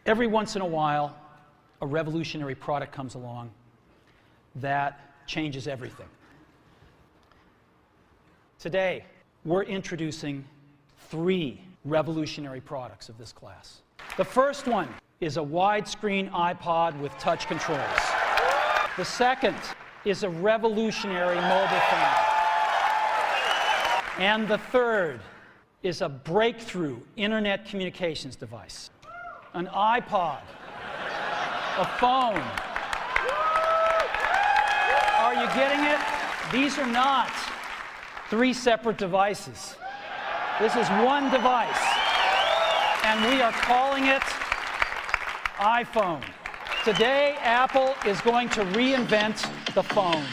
Every once in a while, a revolutionary product comes along that changes everything. Today, we're introducing 3 revolutionary products of this class. The first one is a widescreen iPod with touch controls. The second is a revolutionary mobile phone. And the third is a breakthrough internet communications device. An iPod, a phone. Are you getting it? These are not 3 separate devices. This is one device, and we are calling it iPhone. Today, Apple is going to reinvent the phone.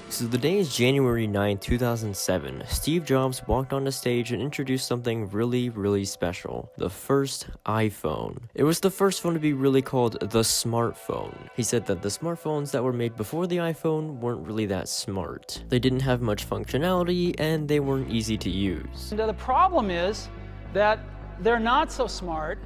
So the day is January 9, 2007. Steve Jobs walked on the stage and introduced something really special. The first iPhone. It was the first phone to be really called the smartphone. He said that the smartphones that were made before the iPhone weren't really that smart. They didn't have much functionality and they weren't easy to use. The problem is that they're not so smart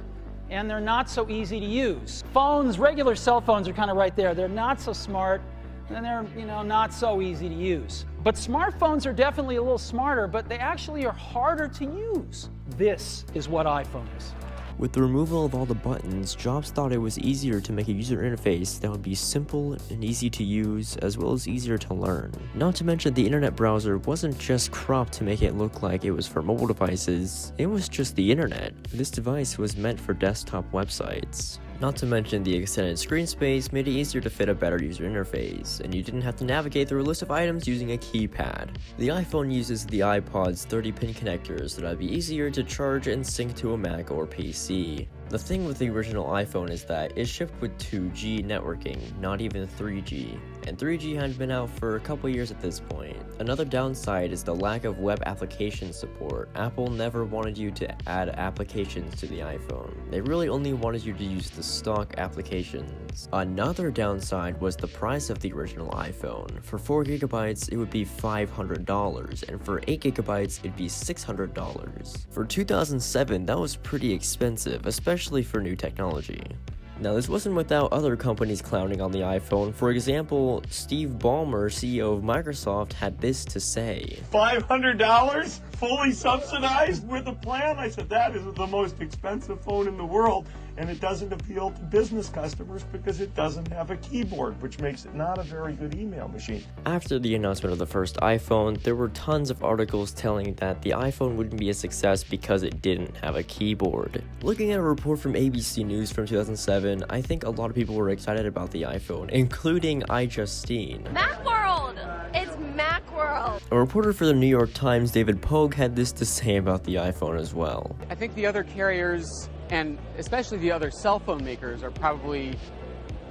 and they're not so easy to use. Phones, regular cell phones are kind of right there. They're not so smart and they're, not so easy to use. But smartphones are definitely a little smarter, but they actually are harder to use. This is what iPhone is. With the removal of all the buttons, Jobs thought it was easier to make a user interface that would be simple and easy to use, as well as easier to learn. Not to mention the internet browser wasn't just cropped to make it look like it was for mobile devices, it was just the internet. This device was meant for desktop websites. Not to mention the extended screen space made it easier to fit a better user interface, and you didn't have to navigate through a list of items using a keypad. The iPhone uses the iPod's 30-pin connectors so that would be easier to charge and sync to a Mac or PC. The thing with the original iPhone is that it shipped with 2G networking, not even 3G, and 3G had been out for a couple years at this point. Another downside is the lack of web application support. Apple never wanted you to add applications to the iPhone. They really only wanted you to use the stock applications. Another downside was the price of the original iPhone. For 4GB, it would be $500, and for 8GB, it'd be $600. For 2007, that was pretty expensive, especially for new technology. Now, this wasn't without other companies clowning on the iPhone. For example, Steve Ballmer, CEO of Microsoft, had this to say. $500 fully subsidized with a plan? I said, that is the most expensive phone in the world, and it doesn't appeal to business customers because it doesn't have a keyboard, which makes it not a very good email machine. After the announcement of the first iPhone, there were tons of articles telling that the iPhone wouldn't be a success because it didn't have a keyboard. Looking at a report from ABC News from 2007, I think a lot of people were excited about the iPhone, including iJustine. Macworld! It's Macworld! A reporter for the New York Times, David Pogue, had this to say about the iPhone as well. I think the other carriers, and especially the other cell phone makers, are probably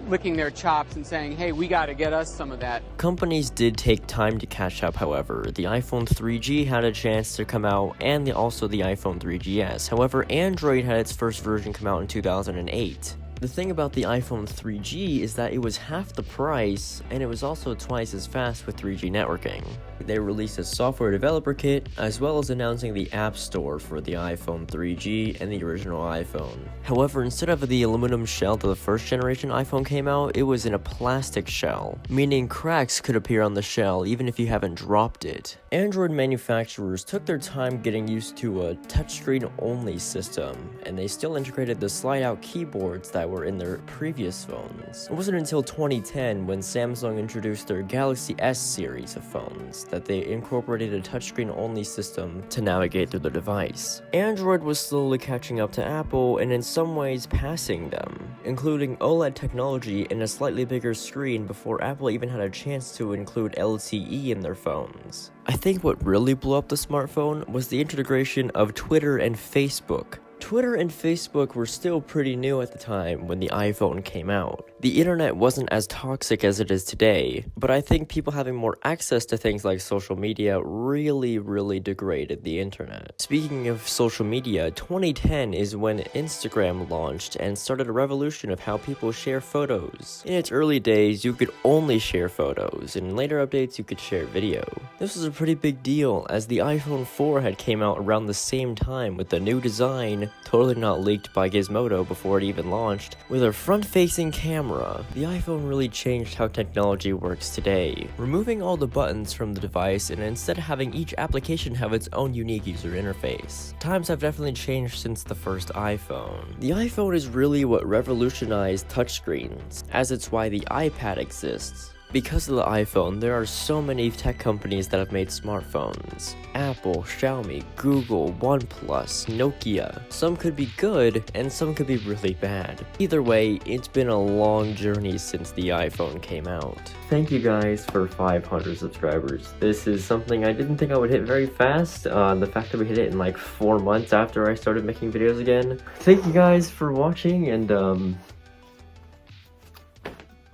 licking their chops and saying, hey, we gotta get us some of that. Companies did take time to catch up, however. The iPhone 3G had a chance to come out, and also the iPhone 3GS. However, Android had its first version come out in 2008. The thing about the iPhone 3G is that it was half the price, and it was also twice as fast with 3G networking. They released a software developer kit, as well as announcing the App Store for the iPhone 3G and the original iPhone. However, instead of the aluminum shell that the first generation iPhone came out, it was in a plastic shell, meaning cracks could appear on the shell even if you haven't dropped it. Android manufacturers took their time getting used to a touchscreen-only system, and they still integrated the slide-out keyboards that were in their previous phones. It wasn't until 2010 when Samsung introduced their Galaxy S series of phones that they incorporated a touchscreen-only system to navigate through the device. Android was slowly catching up to Apple and in some ways passing them, including OLED technology and a slightly bigger screen before Apple even had a chance to include LTE in their phones. I think what really blew up the smartphone was the integration of Twitter and Facebook. Twitter and Facebook were still pretty new at the time when the iPhone came out. The internet wasn't as toxic as it is today, but I think people having more access to things like social media really degraded the internet. Speaking of social media, 2010 is when Instagram launched and started a revolution of how people share photos. In its early days, you could only share photos, and in later updates you could share video. This was a pretty big deal as the iPhone 4 had came out around the same time with a new design, totally not leaked by Gizmodo before it even launched, with a front-facing camera. The iPhone really changed how technology works today, removing all the buttons from the device and instead having each application have its own unique user interface. Times have definitely changed since the first iPhone. The iPhone is really what revolutionized touchscreens, as it's why the iPad exists. Because of the iPhone, there are so many tech companies that have made smartphones. Apple, Xiaomi, Google, OnePlus, Nokia. Some could be good, and some could be really bad. Either way, it's been a long journey since the iPhone came out. Thank you guys for 500 subscribers. This is something I didn't think I would hit very fast. The fact that we hit it in like 4 months after I started making videos again. Thank you guys for watching, and I'll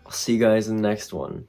see you guys in the next one.